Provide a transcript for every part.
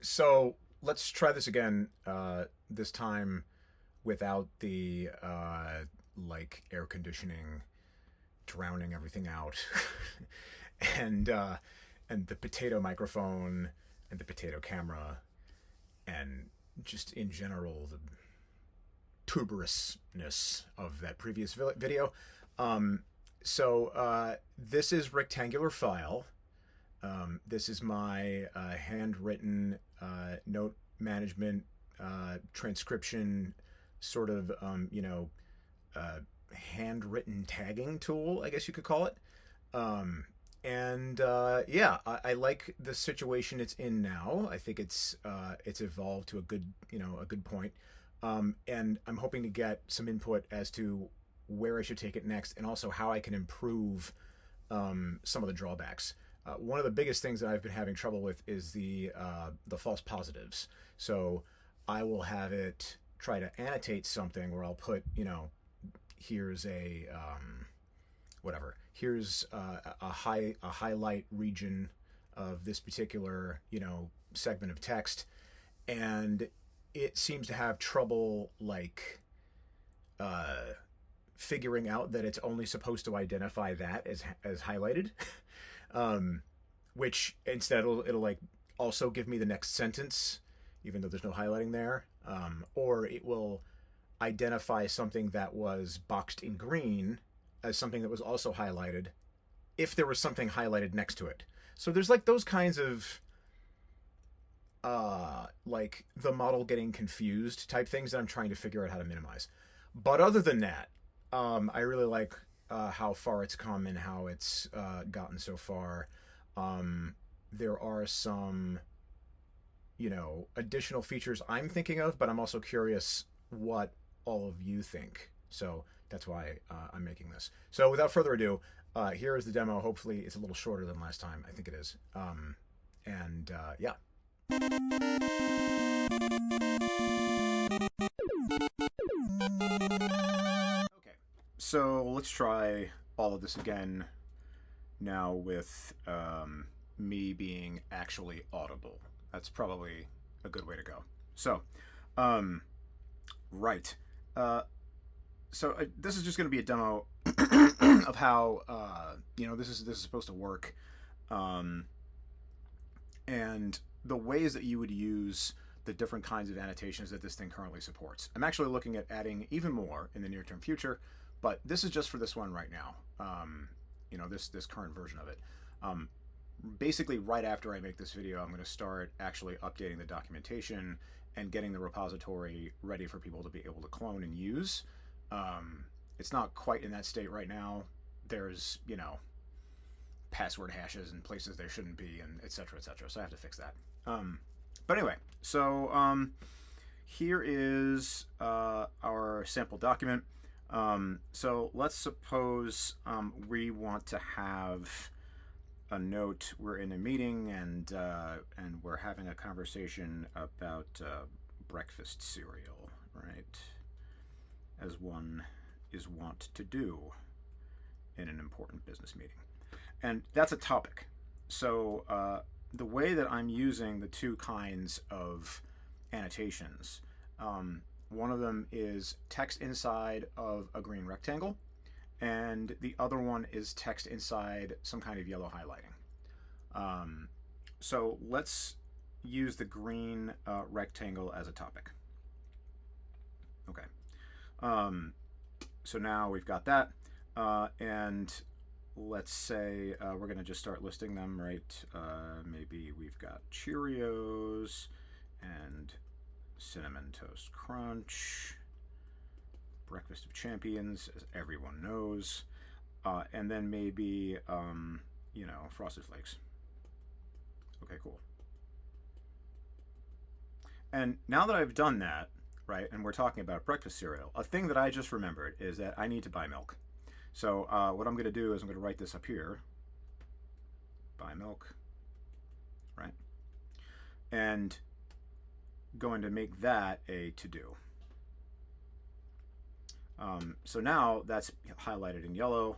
So let's try this again. This time without the like air conditioning drowning everything out, and uh, and the potato microphone and the potato camera and just in general the tuberousness of that previous video. This is rectangular file. This is my handwritten note management transcription sort of uh, handwritten tagging tool, I guess you could call it. I like the situation it's in now. I think it's evolved to a good point. And I'm hoping to get some input as to where I should take it next, and also how I can improve some of the drawbacks. One of the biggest things that I've been having trouble with is the false positives. So I will have it try to annotate something where I'll put, here's a whatever. Here's a highlight region of this particular segment of text, and it seems to have trouble like uh, figuring out that it's only supposed to identify that as highlighted. um, which instead it'll like also give me the next sentence, even though there's no highlighting there. Or it will identify something that was boxed in green as something that was also highlighted if there was something highlighted next to it. So there's like those kinds of like the model getting confused type things that I'm trying to figure out how to minimize. But other than that, I really like how far it's come and how it's gotten so far. There are some, additional features I'm thinking of, but I'm also curious what all of you think. So that's why I'm making this. So without further ado, here is the demo. Hopefully, it's a little shorter than last time. I think it is. Yeah. Okay. So let's try all of this again now with me being actually audible. That's probably a good way to go. So, um, right. Uh, this is just going to be a demo of how this is supposed to work, um, and the ways that you would use the different kinds of annotations that this thing currently supports. I'm actually looking at adding even more in the near-term future, but this is just for this one right now. This current version of it. Basically, right after I make this video, I'm going to start actually updating the documentation and getting the repository ready for people to be able to clone and use. It's not quite in that state right now. There's, password hashes in places there shouldn't be, and et cetera, et cetera. So I have to fix that. But anyway, so here is our sample document. So let's suppose we want to have a note. We're in a meeting and we're having a conversation about breakfast cereal, right? As one is wont to do in an important business meeting, and that's a topic. So the way that I'm using the two kinds of annotations, one of them is text inside of a green rectangle, and the other one is text inside some kind of yellow highlighting. So let's use the green rectangle as a topic. Okay. So now we've got that, and let's say we're going to just start listing them, right? Maybe we've got Cheerios and Cinnamon Toast Crunch, Breakfast of Champions, as everyone knows, and then maybe, Frosted Flakes. Okay, cool. And now that I've done that, right, and we're talking about breakfast cereal, a thing that I just remembered is that I need to buy milk. So what I'm going to do is I'm going to write this up here. Buy milk, right? And going to make that a to-do. So now that's highlighted in yellow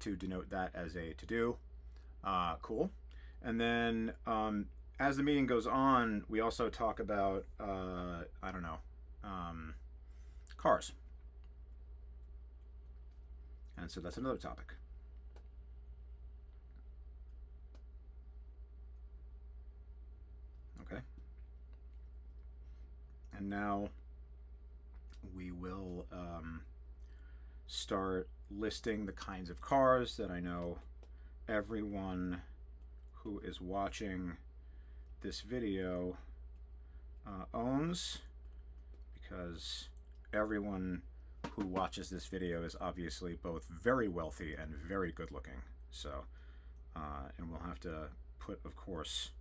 to denote that as a to-do. Cool. And then as the meeting goes on, we also talk about I don't know, cars, and so that's another topic. Okay, and now we will start listing the kinds of cars that I know everyone who is watching this video owns, because everyone who watches this video is obviously both very wealthy and very good looking. So, and we'll have to put, of course,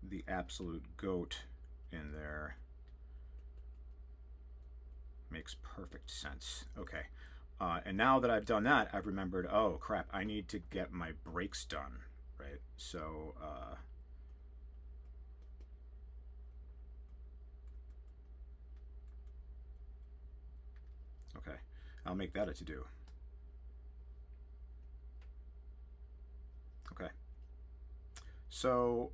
the absolute goat in there. Makes perfect sense. Okay. And now that I've done that, I've remembered, oh crap, I need to get my brakes done, right? So, okay, I'll make that a to-do. Okay. So,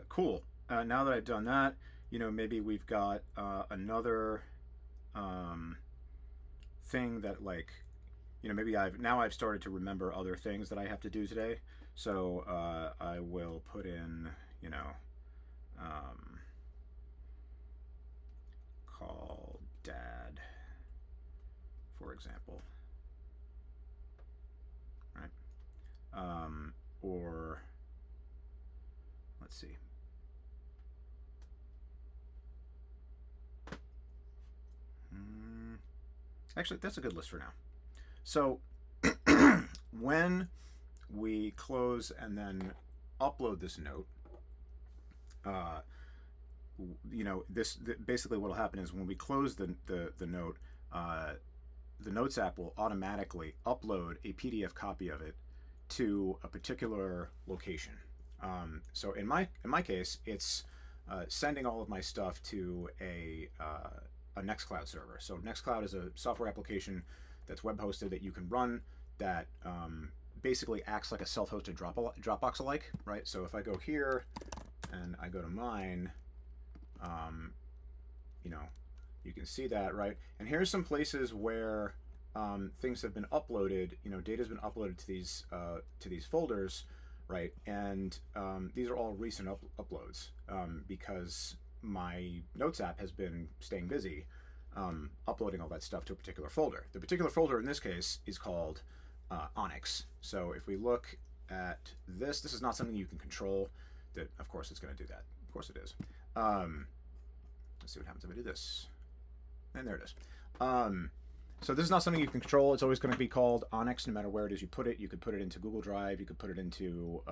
cool. Now that I've done that, maybe we've got another um, thing that, like, maybe I've started to remember other things that I have to do today. So I will put in, um, call dad, for example, right? Or let's see. Actually, that's a good list for now. So when we close and then upload this note, uh, this basically what will happen is when we close the note, the Notes app will automatically upload a PDF copy of it to a particular location. So in my case, it's sending all of my stuff to a Nextcloud server. So Nextcloud is a software application that's web hosted that you can run that basically acts like a self-hosted Dropbox alike, right? So if I go here and I go to mine, you know, you can see that, right? And here's some places where things have been uploaded. Data's been uploaded to these folders, right? And these are all recent uploads because my Notes app has been staying busy uploading all that stuff to a particular folder. The particular folder in this case is called Onyx. So if we look at this is not something you can control. That, of course, it's going to do that. Of course it is. Let's see what happens if I do this. And there it is. So this is not something you can control. It's always going to be called Onyx no matter where it is you put it. You could put it into Google Drive. You could put it into,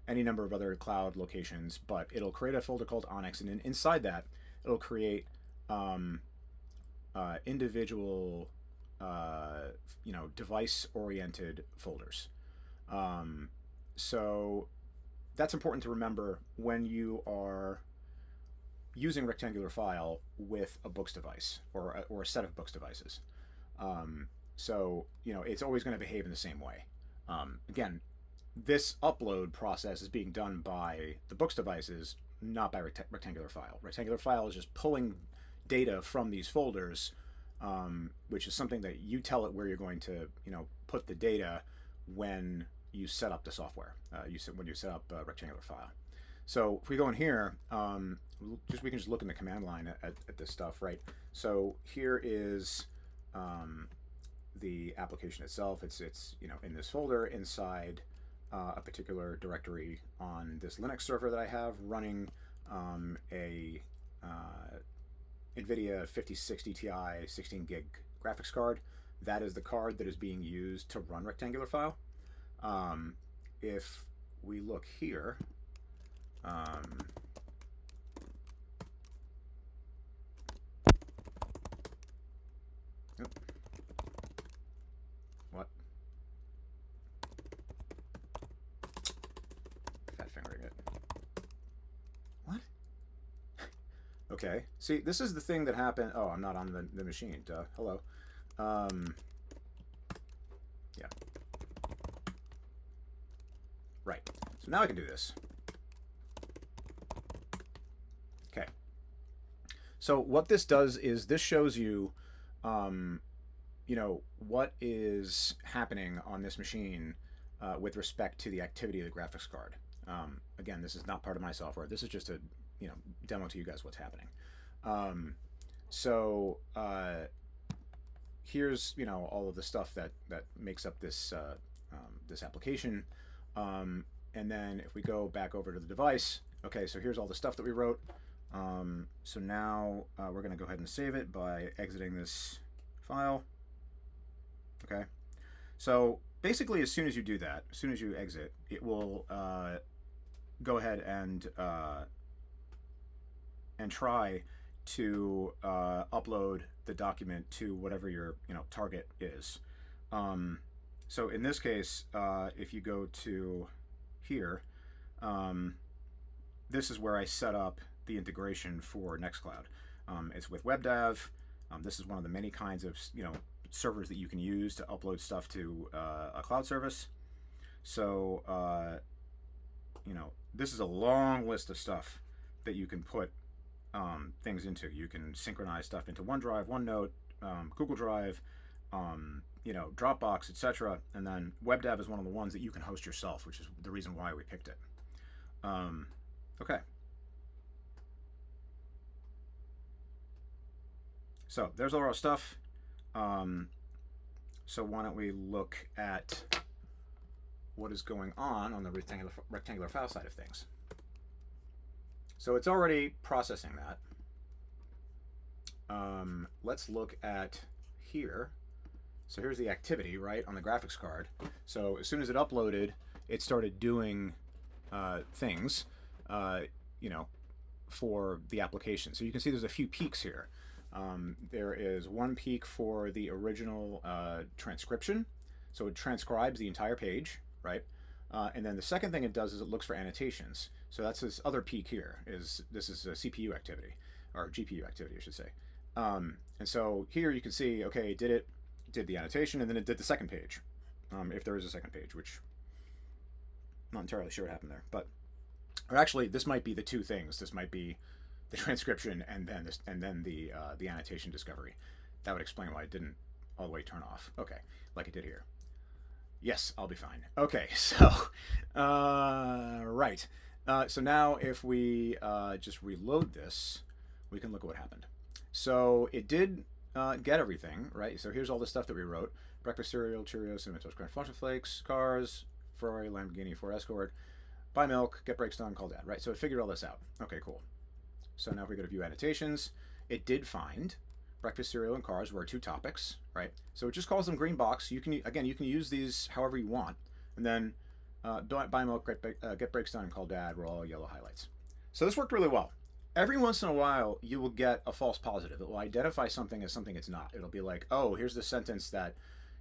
any number of other cloud locations. But it'll create a folder called Onyx. And inside that, it'll create individual, device-oriented folders. So that's important to remember when you are using rectangular file with a Boox device or a set of Boox devices. So it's always going to behave in the same way. Again, this upload process is being done by the Boox devices, not by rectangular file. Rectangular file is just pulling data from these folders, which is something that you tell it where you're going to put the data when you set up the software. When you set up a rectangular file. So if we go in here, we can just look in the command line at this stuff, right? So here is the application itself. It's in this folder inside a particular directory on this Linux server that I have running a NVIDIA 5060 Ti 16 gig graphics card. That is the card that is being used to run rectangular file. If we look here, what? Fat fingering it. What? Okay. See, this is the thing that happened. Oh, I'm not on the machine. Duh. Hello. Yeah. Right. So now I can do this. Okay. So what this does is this shows you, um, what is happening on this machine with respect to the activity of the graphics card. Again, this is not part of my software. This is just a demo to you guys what's happening. Um, so here's all of the stuff that makes up this application. And then if we go back over to the device, okay, so here's all the stuff that we wrote. So now we're going to go ahead and save it by exiting this file. Okay, so basically as soon as you do that, as soon as you exit, it will go ahead and try to upload the document to whatever your target is. So in this case, if you go to here, this is where I set up the integration for Nextcloud. It's with WebDAV. This is one of the many kinds of servers that you can use to upload stuff to a cloud service. So this is a long list of stuff that you can put things into. You can synchronize stuff into OneDrive, OneNote, Google Drive, Dropbox, etc. And then WebDAV is one of the ones that you can host yourself, which is the reason why we picked it. Okay. So there's all our stuff. So why don't we look at what is going on the rectangular file side of things. So it's already processing that. Let's look at here. So here's the activity, right, on the graphics card. So as soon as it uploaded, it started doing things, for the application. So you can see there's a few peaks here. There is one peak for the original transcription. So it transcribes the entire page, right? And then the second thing it does is it looks for annotations. So that's this other peak here. This is a CPU activity, or GPU activity, I should say. And so here you can see, okay, it did the annotation, and then it did the second page, if there is a second page, which I'm not entirely sure what happened there. Or actually, this might be the two things. This might be the transcription and then the annotation discovery. That would explain why it didn't all the way turn off. Okay, like it did here. Yes, I'll be fine. Okay, so right. So now if we just reload this, we can look at what happened. So it did get everything, right? So here's all the stuff that we wrote: breakfast cereal, Cheerios, Cinnamon Toast Crunch, Fudge Flakes, cars, Ferrari, Lamborghini, Ford Escort, buy milk, get brakes done, call dad, right? So it figured all this out. Okay, cool. So now if we go to view annotations, it did find breakfast cereal and cars were two topics, right? So it just calls them green box. You can use these however you want, and then buy milk, get brakes done, and call dad were all yellow highlights. So this worked really well. Every once in a while, you will get a false positive. It will identify something as something it's not. It'll be like, oh, here's the sentence that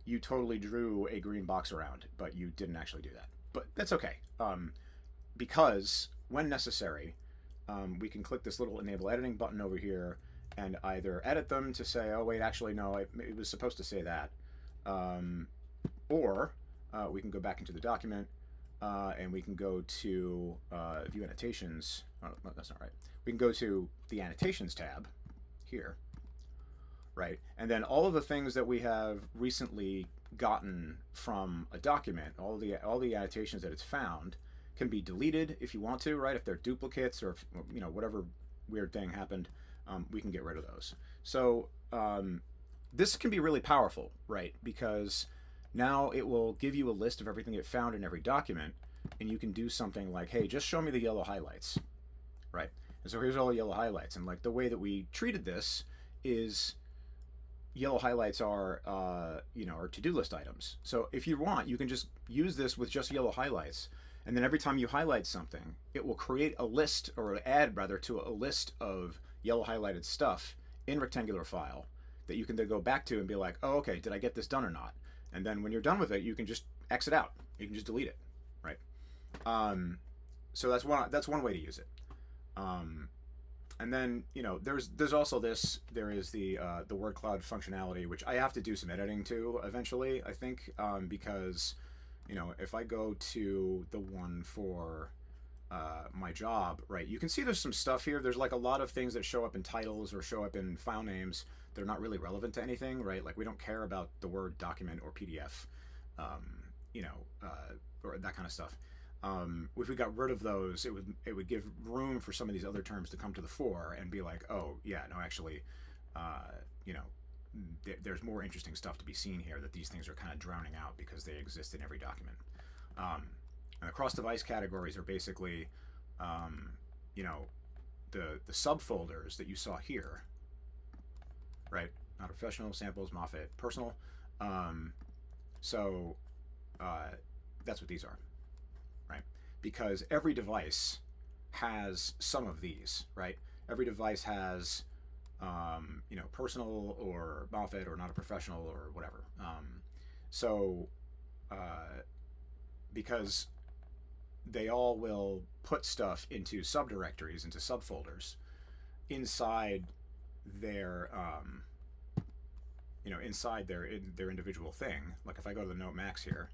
you totally drew a green box around, but you didn't actually do that. But that's okay, because when necessary, we can click this little enable editing button over here and either edit them to say, oh wait, actually no, it was supposed to say that, or we can go back into the document and we can go to view annotations. Oh, no, that's not right. We can go to the annotations tab here, right? And then all of the things that we have recently gotten from a document, all the annotations that it's found, can be deleted if you want to, right? If they're duplicates or if, whatever weird thing happened, we can get rid of those. So this can be really powerful, right? Because now it will give you a list of everything it found in every document, and you can do something like, hey, just show me the yellow highlights, right? And so here's all the yellow highlights. And like the way that we treated this is yellow highlights are, are to-do list items. So if you want, you can just use this with just yellow highlights. And then every time you highlight something, it will create a list, or add rather, to a list of yellow highlighted stuff in rectangular file that you can then go back to and be like, oh, okay, did I get this done or not? And then when you're done with it, you can just exit out. You can just delete it, right? So that's one way to use it. And then there's also this. There is the word cloud functionality, which I have to do some editing to eventually, I think, because if I go to the one for my job, right? You can see there's some stuff here. There's like a lot of things that show up in titles or show up in file names that are not really relevant to anything, right? Like we don't care about the word document or PDF, you know, or that kind of stuff. If we got rid of those, it would give room for some of these other terms to come to the fore and be like, oh yeah, no, actually, you know, there's more interesting stuff to be seen here, that these things are kind of drowning out because they exist in every document. And the cross-device categories are basically, you know, the subfolders that you saw here, right? Not professional, samples, Moffat, personal. So that's what these are, right? Because every device has some of these, right? Every device has, you know, personal or Moffat or not a professional or whatever. So because they all will put stuff into subdirectories, into subfolders inside their, you know, inside their individual thing. Like if I go to the Note Max here,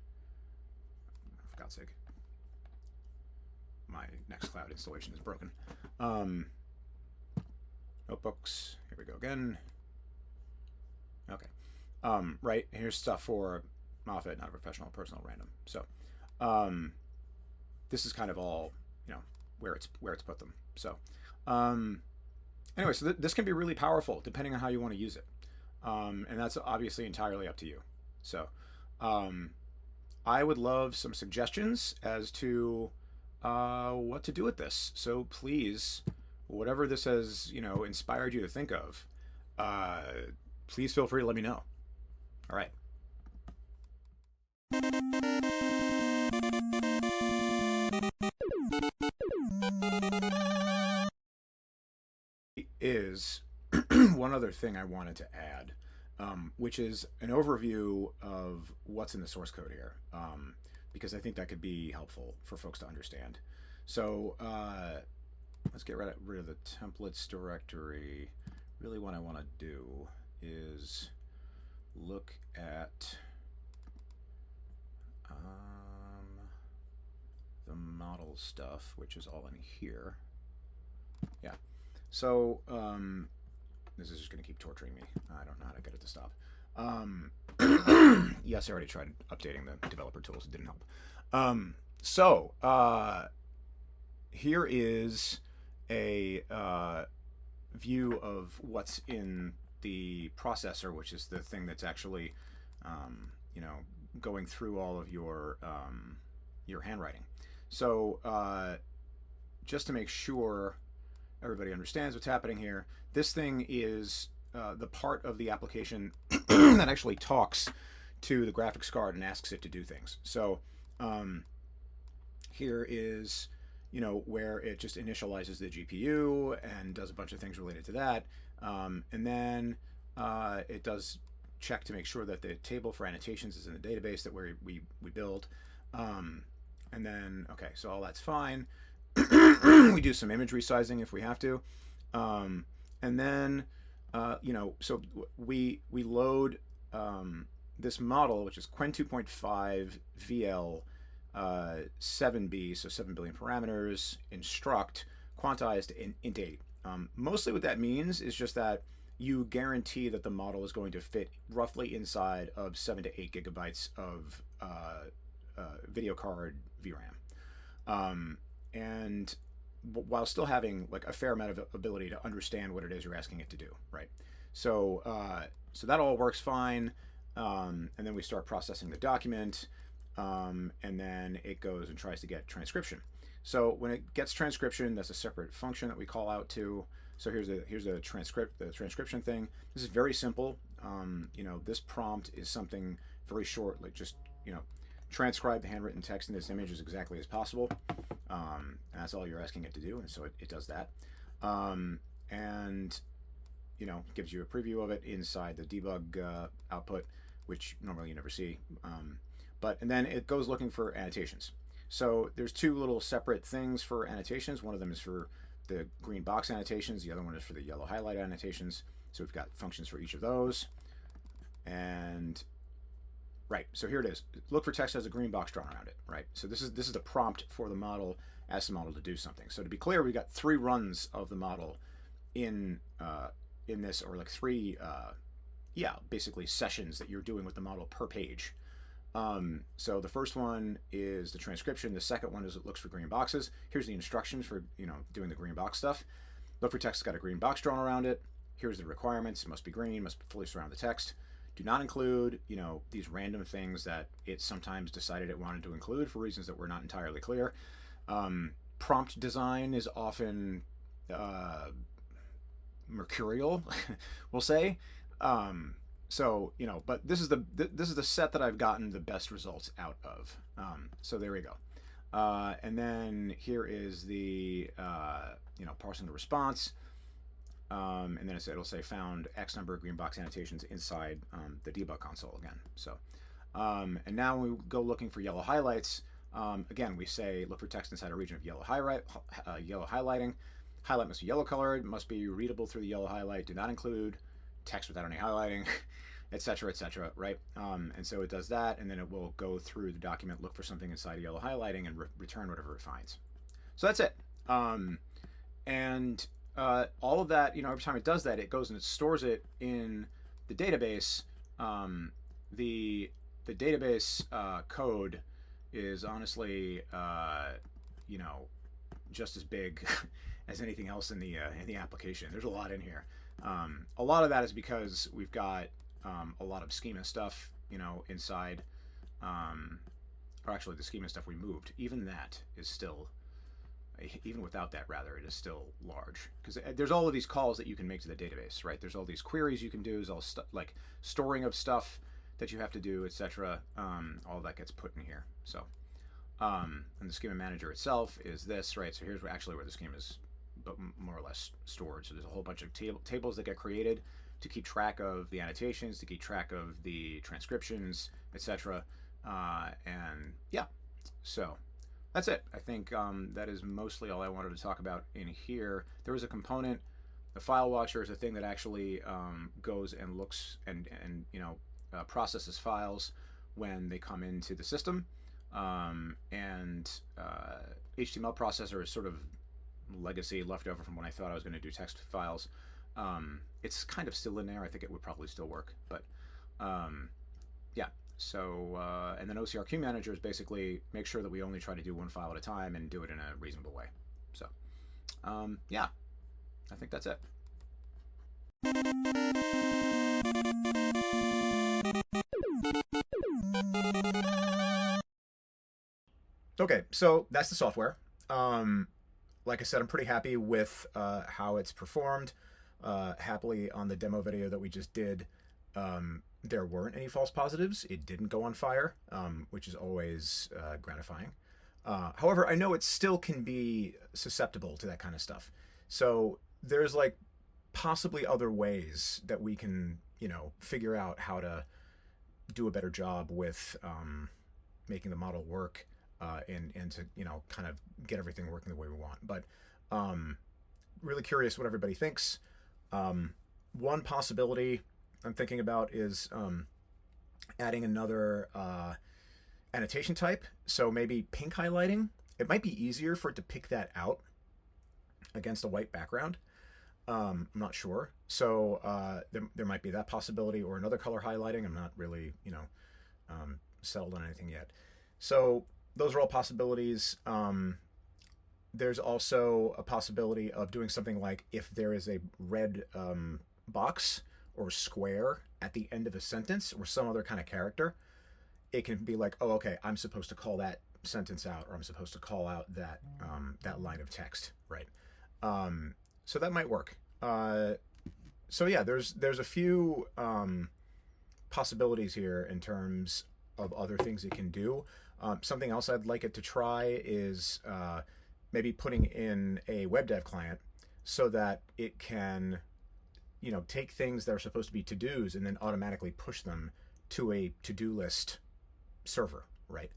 for God's sake, my Nextcloud installation is broken. Notebooks. Here we go again. Okay. Right, here's stuff for Moffat, not a professional, personal, random. So, this is kind of all, you know, where it's put them. So, anyway, so this can be really powerful depending on how you want to use it, and that's obviously entirely up to you. So, I would love some suggestions as to what to do with this. So please, whatever this has, you know, inspired you to think of, please feel free to let me know. All right. Is one other thing I wanted to add, which is an overview of what's in the source code here, because I think that could be helpful for folks to understand. So let's get rid of the templates directory. Really what I want to do is look at the model stuff, which is all in here. Yeah. So this is just going to keep torturing me. I don't know how to get it to stop. Yes, I already tried updating the developer tools. It didn't help. So here is a view of what's in the processor, which is the thing that's actually, you know, going through all of your handwriting. So just to make sure everybody understands what's happening here, this thing is the part of the application that actually talks to the graphics card and asks it to do things. So here is, you know, where it just initializes the GPU and does a bunch of things related to that, and then it does check to make sure that the table for annotations is in the database that we build, and then okay, so all that's fine. We do some image resizing if we have to, and then you know, so we load this model, which is Qwen 2.5 VL 7B, so 7 billion parameters, instruct, quantized, in int 8. Mostly what that means is just that you guarantee that the model is going to fit roughly inside of 7 to 8 gigabytes of video card VRAM. And while still having like a fair amount of ability to understand what it is you're asking it to do, right? So so that all works fine, and then we start processing the document, and then it goes and tries to get transcription. So when it gets transcription, that's a separate function that we call out to. So here's the transcription thing. This is very simple. You know, this prompt is something very short, like just, you know, transcribe the handwritten text in this image as exactly as possible, and that's all you're asking it to do, and so it does that, and you know, gives you a preview of it inside the debug output, which normally you never see, and then it goes looking for annotations. So there's two little separate things for annotations. One of them is for the green box annotations, the other one is for the yellow highlight annotations. So we've got functions for each of those, and right, so here it is. Look for text as a green box drawn around it, right? So this is the prompt for the model ask the model to do something. So to be clear, we've got 3 runs of the model in this, or like 3 basically sessions that you're doing with the model per page. So the first one is the transcription. The second one is it looks for green boxes. Here's the instructions for doing the green box stuff. Look for text that's got a green box drawn around it. Here's the requirements. It must be green, must fully surround the text. Do not include, these random things that it sometimes decided it wanted to include for reasons that were not entirely clear. Prompt design is often mercurial, we'll say. But this is the set that I've gotten the best results out of. So there we go. And then here is the parsing the response. And then it'll say found X number of green box annotations inside the debug console again. So, and now when we go looking for yellow highlights, again, we say look for text inside a region of yellow highlighting. Highlight must be yellow colored, must be readable through the yellow highlight, do not include text without any highlighting, etc., right? And so it does that, and then it will go through the document, look for something inside a yellow highlighting, and return whatever it finds. So that's it. And all of that, every time it does that, it goes and it stores it in the database. The database code is honestly, just as big as anything else in the application. There's a lot in here. A lot of that is because we've got a lot of schema stuff, inside. Or actually, the schema stuff we moved. Even that is still, even without that, rather, it is still large, because there's all of these calls that you can make to the database, right? There's all these queries you can do. There's all like storing of stuff that you have to do, etc. All that gets put in here. So, and the schema manager itself is this, right? So here's where the schema is, but more or less stored. So there's a whole bunch of tables that get created to keep track of the annotations, to keep track of the transcriptions, etc. And yeah, so that's it. I think that is mostly all I wanted to talk about in here. There was a component, the file watcher is a thing that actually goes and looks and processes files when they come into the system. And HTML processor is sort of legacy left over from when I thought I was going to do text files. It's kind of still in there. I think it would probably still work, but yeah. So and then OCR queue manager is basically make sure that we only try to do one file at a time and do it in a reasonable way. So yeah, I think that's it. Okay, so that's the software. Like I said, I'm pretty happy with how it's performed. Happily, on the demo video that we just did, there weren't any false positives. It didn't go on fire, which is always gratifying. However, I know it still can be susceptible to that kind of stuff. So there's like possibly other ways that we can, figure out how to do a better job with making the model work and to, kind of get everything working the way we want. But really curious what everybody thinks. One possibility I'm thinking about is adding another annotation type. So maybe pink highlighting. It might be easier for it to pick that out against a white background. I'm not sure. So there might be that possibility, or another color highlighting. I'm not really, settled on anything yet. So those are all possibilities. There's also a possibility of doing something like if there is a red box or square at the end of a sentence or some other kind of character, it can be like, oh, okay, I'm supposed to call that sentence out, or I'm supposed to call out that that line of text, right? So that might work. So yeah, there's a few possibilities here in terms of other things it can do. Something else I'd like it to try is maybe putting in a web dev client so that it can, take things that are supposed to be to-dos and then automatically push them to a to-do list server, right?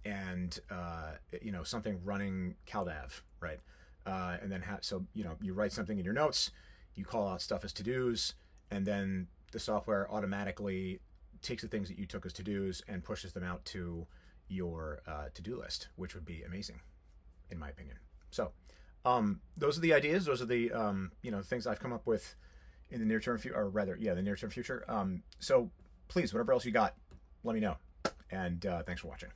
And something running CalDAV, right? And then you write something in your notes, you call out stuff as to-dos, and then the software automatically takes the things that you took as to-dos and pushes them out to your to-do list, which would be amazing. in my opinion. So, those are the ideas. Those are the things I've come up with in the near term future, or rather, yeah, the near term future. So please, whatever else you got, let me know. And thanks for watching.